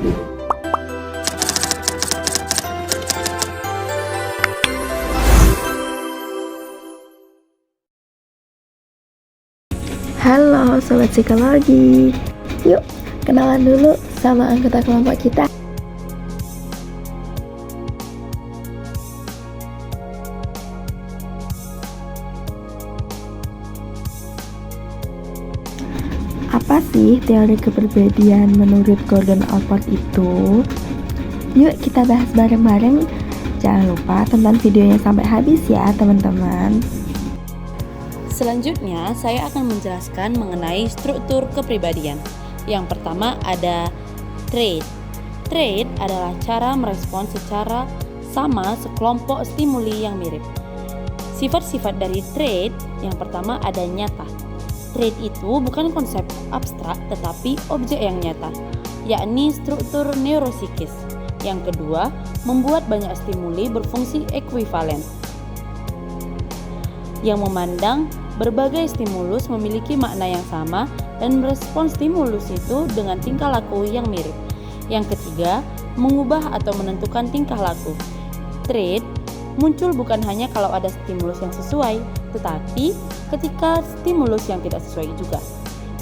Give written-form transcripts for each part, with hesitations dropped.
Halo Sobat Psikologi, yuk kenalan dulu sama anggota kelompok kita. Apa sih teori kepribadian menurut Gordon Allport itu? Yuk kita bahas bareng-bareng. Jangan lupa tonton videonya sampai habis ya teman-teman. Selanjutnya, saya akan menjelaskan mengenai struktur kepribadian. Yang pertama ada trait. Trait adalah cara merespons secara sama sekelompok stimuli yang mirip. Sifat-sifat dari trait yang pertama ada nyata. Trait itu bukan konsep abstrak tetapi objek yang nyata, yakni struktur neuropsikis. Yang kedua, membuat banyak stimuli berfungsi ekuivalen, yang memandang berbagai stimulus memiliki makna yang sama dan merespons stimulus itu dengan tingkah laku yang mirip. Yang ketiga, mengubah atau menentukan tingkah laku. Trait muncul bukan hanya kalau ada stimulus yang sesuai, tetapi ketika stimulus yang tidak sesuai juga.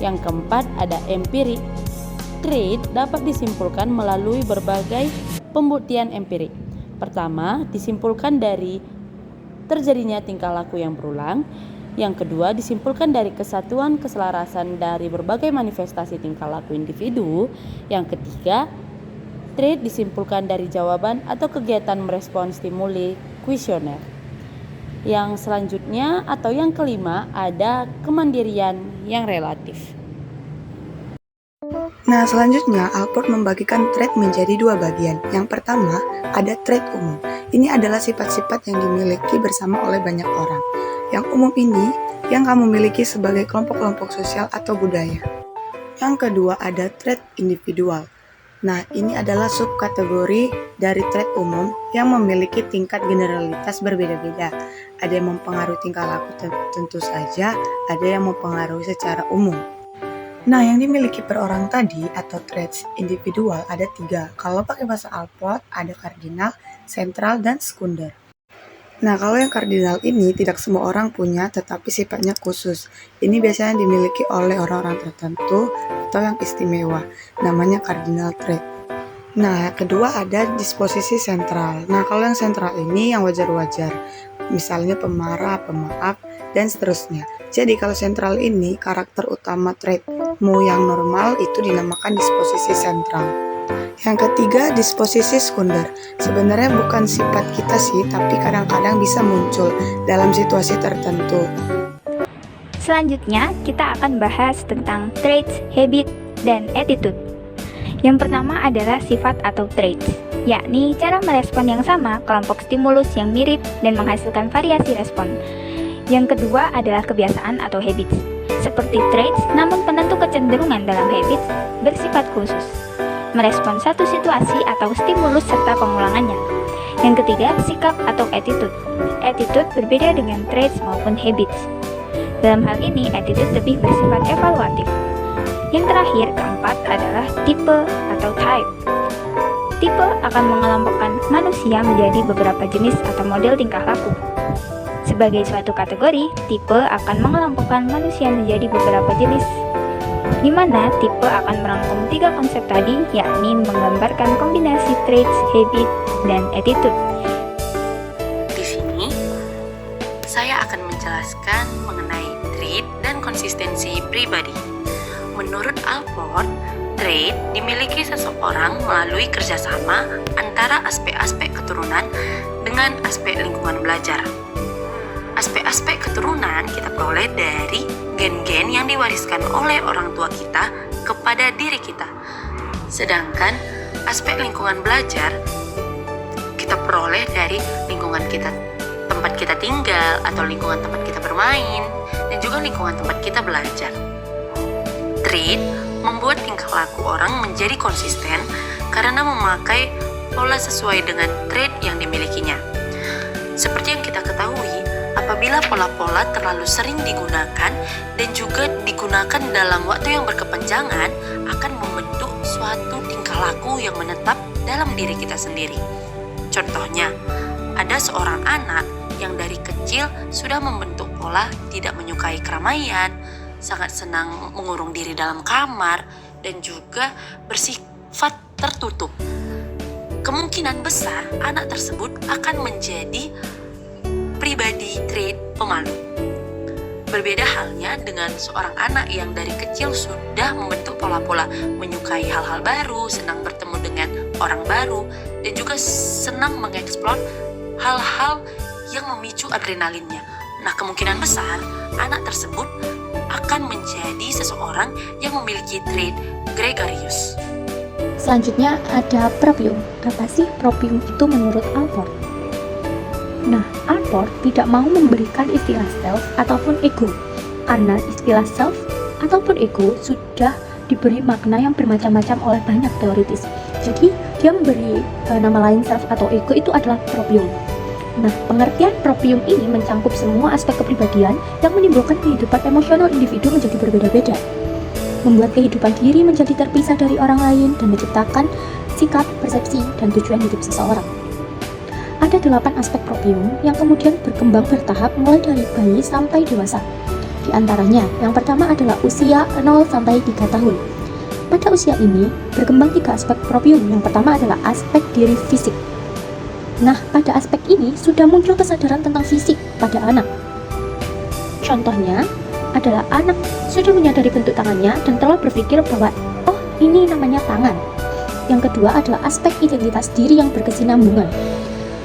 Yang keempat, ada empirik. Trait dapat disimpulkan melalui berbagai pembuktian empirik. Pertama, disimpulkan dari terjadinya tingkah laku yang berulang. Yang kedua, disimpulkan dari kesatuan keselarasan dari berbagai manifestasi tingkah laku individu. Yang ketiga, trait disimpulkan dari jawaban atau kegiatan merespons stimuli kuesioner. Yang selanjutnya atau yang kelima ada kemandirian yang relatif. Nah, selanjutnya Allport membagikan trait menjadi dua bagian. Yang pertama, ada trait umum. Ini adalah sifat-sifat yang dimiliki bersama oleh banyak orang. Yang umum ini yang kamu miliki sebagai kelompok-kelompok sosial atau budaya. Yang kedua ada trait individual. Nah, ini adalah subkategori dari trait umum yang memiliki tingkat generalitas berbeda-beda. Ada yang mempengaruhi tingkah laku tentu saja, ada yang mempengaruhi secara umum. Nah, yang dimiliki per orang tadi atau traits individual ada 3. Kalau pakai bahasa Allport ada kardinal, sentral, dan sekunder. Nah, kalau yang kardinal ini tidak semua orang punya, tetapi sifatnya khusus. Ini biasanya dimiliki oleh orang-orang tertentu atau yang istimewa, namanya cardinal trait. Nah, yang kedua ada disposisi sentral. Nah, kalau yang sentral ini yang wajar-wajar, misalnya pemarah, pemaaf, dan seterusnya. Jadi, kalau sentral ini karakter utama traitmu yang normal itu dinamakan disposisi sentral. Yang ketiga, disposisi sekunder. Sebenarnya bukan sifat kita sih, tapi kadang-kadang bisa muncul dalam situasi tertentu. Selanjutnya, kita akan bahas tentang traits, habit, dan attitude. Yang pertama adalah sifat atau traits, yakni cara merespon yang sama kelompok stimulus yang mirip dan menghasilkan variasi respon. Yang kedua adalah kebiasaan atau habits, seperti traits, namun penentu kecenderungan dalam habits bersifat khusus, merespon satu situasi atau stimulus serta pengulangannya. Yang ketiga, sikap atau attitude. Attitude berbeda dengan traits maupun habits. Dalam hal ini, attitude lebih bersifat evaluatif. Yang terakhir, keempat adalah tipe atau type. Tipe akan mengelompokkan manusia menjadi beberapa jenis atau model tingkah laku. Sebagai suatu kategori, tipe akan mengelompokkan manusia menjadi beberapa jenis, di mana tipe akan merangkum 3 konsep tadi, yakni menggambarkan kombinasi traits, habit, dan attitude. Di sini, saya akan menjelaskan mengenai trait dan konsistensi pribadi. Menurut Allport, trait dimiliki seseorang melalui kerjasama antara aspek-aspek keturunan dengan aspek lingkungan belajar. Aspek-aspek keturunan kita peroleh dari gen-gen yang diwariskan oleh orang tua kita kepada diri kita. Sedangkan aspek lingkungan belajar kita peroleh dari lingkungan kita, tempat kita tinggal atau lingkungan tempat kita bermain, dan juga lingkungan tempat kita belajar. Trait membuat tingkah laku orang menjadi konsisten karena memakai pola sesuai dengan trait yang dimilikinya. Seperti yang kita ketahui, apabila pola-pola terlalu sering digunakan dan juga digunakan dalam waktu yang berkepanjangan akan membentuk suatu tingkah laku yang menetap dalam diri kita sendiri. Contohnya, ada seorang anak yang dari kecil sudah membentuk pola tidak menyukai keramaian, sangat senang mengurung diri dalam kamar, dan juga bersifat tertutup. Kemungkinan besar anak tersebut akan menjadi pribadi trait pemalu. Berbeda halnya dengan seorang anak yang dari kecil sudah membentuk pola-pola menyukai hal-hal baru, senang bertemu dengan orang baru, dan juga senang mengeksplor hal-hal yang memicu adrenalinnya. Nah, kemungkinan besar anak tersebut akan menjadi seseorang yang memiliki trait gregarious. Selanjutnya ada proprium. Apa sih proprium itu menurut Alport? Nah, Alport tidak mau memberikan istilah self ataupun ego, karena istilah self ataupun ego sudah diberi makna yang bermacam-macam oleh banyak teoritis. Jadi, dia memberi nama lain self atau ego itu adalah proprium. Nah, pengertian proprium ini mencakup semua aspek kepribadian yang menimbulkan kehidupan emosional individu menjadi berbeda-beda, membuat kehidupan diri menjadi terpisah dari orang lain, dan menciptakan sikap, persepsi, dan tujuan hidup seseorang. Ada 8 aspek proprium yang kemudian berkembang bertahap mulai dari bayi sampai dewasa. Di antaranya, yang pertama adalah usia 0 sampai 3 tahun. Pada usia ini, berkembang 3 aspek proprium. Yang pertama adalah aspek diri fisik. Nah, pada aspek ini sudah muncul kesadaran tentang fisik pada anak. Contohnya adalah anak sudah menyadari bentuk tangannya dan telah berpikir bahwa, oh, ini namanya tangan. Yang kedua adalah aspek identitas diri yang berkesinambungan.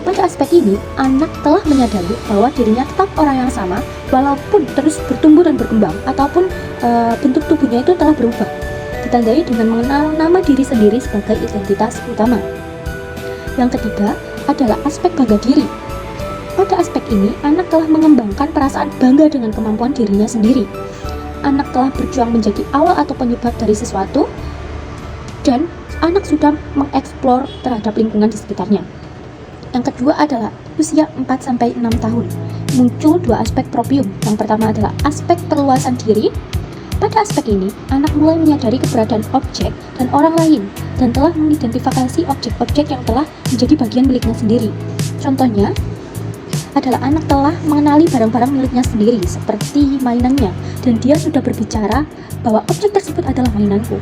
Pada aspek ini, anak telah menyadari bahwa dirinya tetap orang yang sama walaupun terus bertumbuh dan berkembang, ataupun bentuk tubuhnya itu telah berubah, ditandai dengan mengenal nama diri sendiri sebagai identitas utama. Yang ketiga adalah aspek bangga diri. Pada aspek ini, anak telah mengembangkan perasaan bangga dengan kemampuan dirinya sendiri. Anak telah berjuang menjadi awal atau penyebab dari sesuatu, dan anak sudah mengeksplor terhadap lingkungan di sekitarnya. Yang kedua adalah usia 4-6 tahun. Muncul 2 aspek proprium. Yang pertama adalah aspek perluasan diri. Pada aspek ini, anak mulai menyadari keberadaan objek dan orang lain, dan telah mengidentifikasi objek-objek yang telah menjadi bagian miliknya sendiri. Contohnya adalah anak telah mengenali barang-barang miliknya sendiri seperti mainannya, dan dia sudah berbicara bahwa objek tersebut adalah mainanku.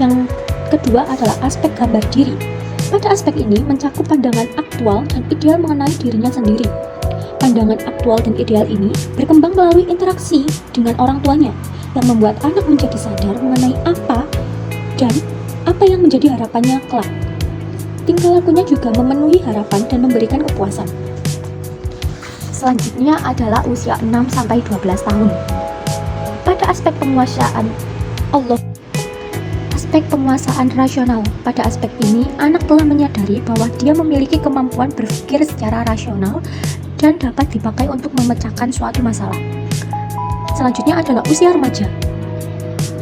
Yang kedua adalah aspek gambar diri. Pada aspek ini mencakup pandangan aktual dan ideal mengenai dirinya sendiri. Pandangan aktual dan ideal ini berkembang melalui interaksi dengan orang tuanya, yang membuat anak menjadi sadar mengenai apa dan apa yang menjadi harapannya kelak. Tingkah lakunya juga memenuhi harapan dan memberikan kepuasan. Selanjutnya adalah usia 6-12 tahun. Pada aspek penguasaan rasional. Pada aspek ini, anak telah menyadari bahwa dia memiliki kemampuan berpikir secara rasional dan dapat dipakai untuk memecahkan suatu masalah. Selanjutnya adalah usia remaja.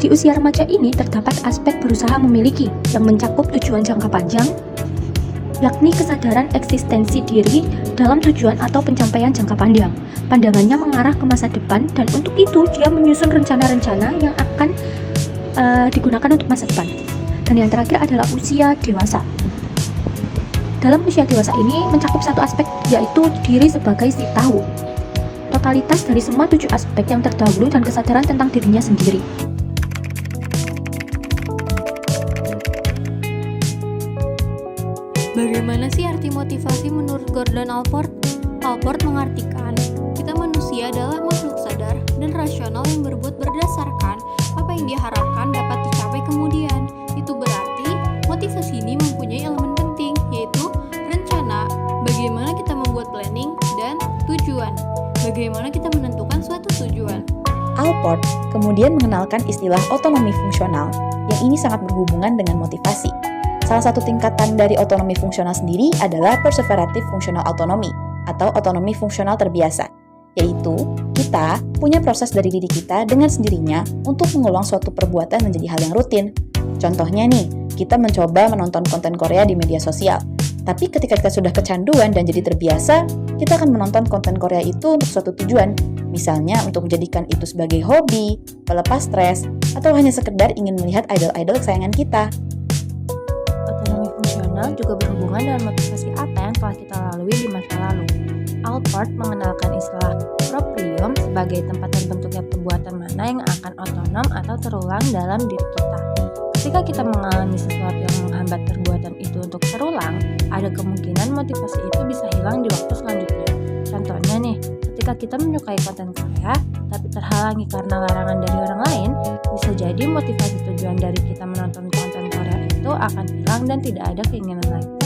Di usia remaja ini terdapat aspek berusaha memiliki yang mencakup tujuan jangka panjang, yakni kesadaran eksistensi diri dalam tujuan atau pencapaian jangka panjang. Pandangannya mengarah ke masa depan, dan untuk itu dia menyusun rencana-rencana yang akan digunakan untuk masa depan. Dan yang terakhir adalah usia dewasa. Dalam usia dewasa ini mencakup satu aspek, yaitu diri sebagai si tahu. Totalitas dari semua 7 aspek yang terdahulu dan kesadaran tentang dirinya sendiri. Bagaimana sih arti motivasi menurut Gordon Alport? Alport mengartikan, kita manusia adalah makhluk sadar dan rasional yang berbuat berdasarkan apa yang diharapkan dapat dicapai kemudian. Itu berarti motivasi ini mempunyai elemen penting, yaitu rencana, bagaimana kita membuat planning, dan tujuan, bagaimana kita menentukan suatu tujuan. Alport kemudian mengenalkan istilah otonomi fungsional, yang ini sangat berhubungan dengan motivasi. Salah satu tingkatan dari otonomi fungsional sendiri adalah perseverative functional autonomy, atau otonomi fungsional terbiasa, yaitu kita punya proses dari diri kita dengan sendirinya untuk mengulang suatu perbuatan menjadi hal yang rutin. Contohnya nih, kita mencoba menonton konten Korea di media sosial, tapi ketika kita sudah kecanduan dan jadi terbiasa, kita akan menonton konten Korea itu untuk suatu tujuan, misalnya untuk menjadikan itu sebagai hobi, pelepas stres, atau hanya sekedar ingin melihat idol-idol kesayangan kita. fungsional juga berhubungan dengan motivasi apa yang telah kita lalui di masa lalu. Alport mengenalkan istilah proprium sebagai tempat terbentuknya perbuatan mana yang akan otonom atau terulang dalam diri kita. Ketika kita mengalami sesuatu yang menghambat perbuatan itu untuk terulang, ada kemungkinan motivasi itu bisa hilang di waktu selanjutnya. Contohnya nih, ketika kita menyukai konten Korea, tapi terhalangi karena larangan dari orang lain, bisa jadi motivasi tujuan dari kita menonton konten Korea itu akan hilang dan tidak ada keinginan lagi.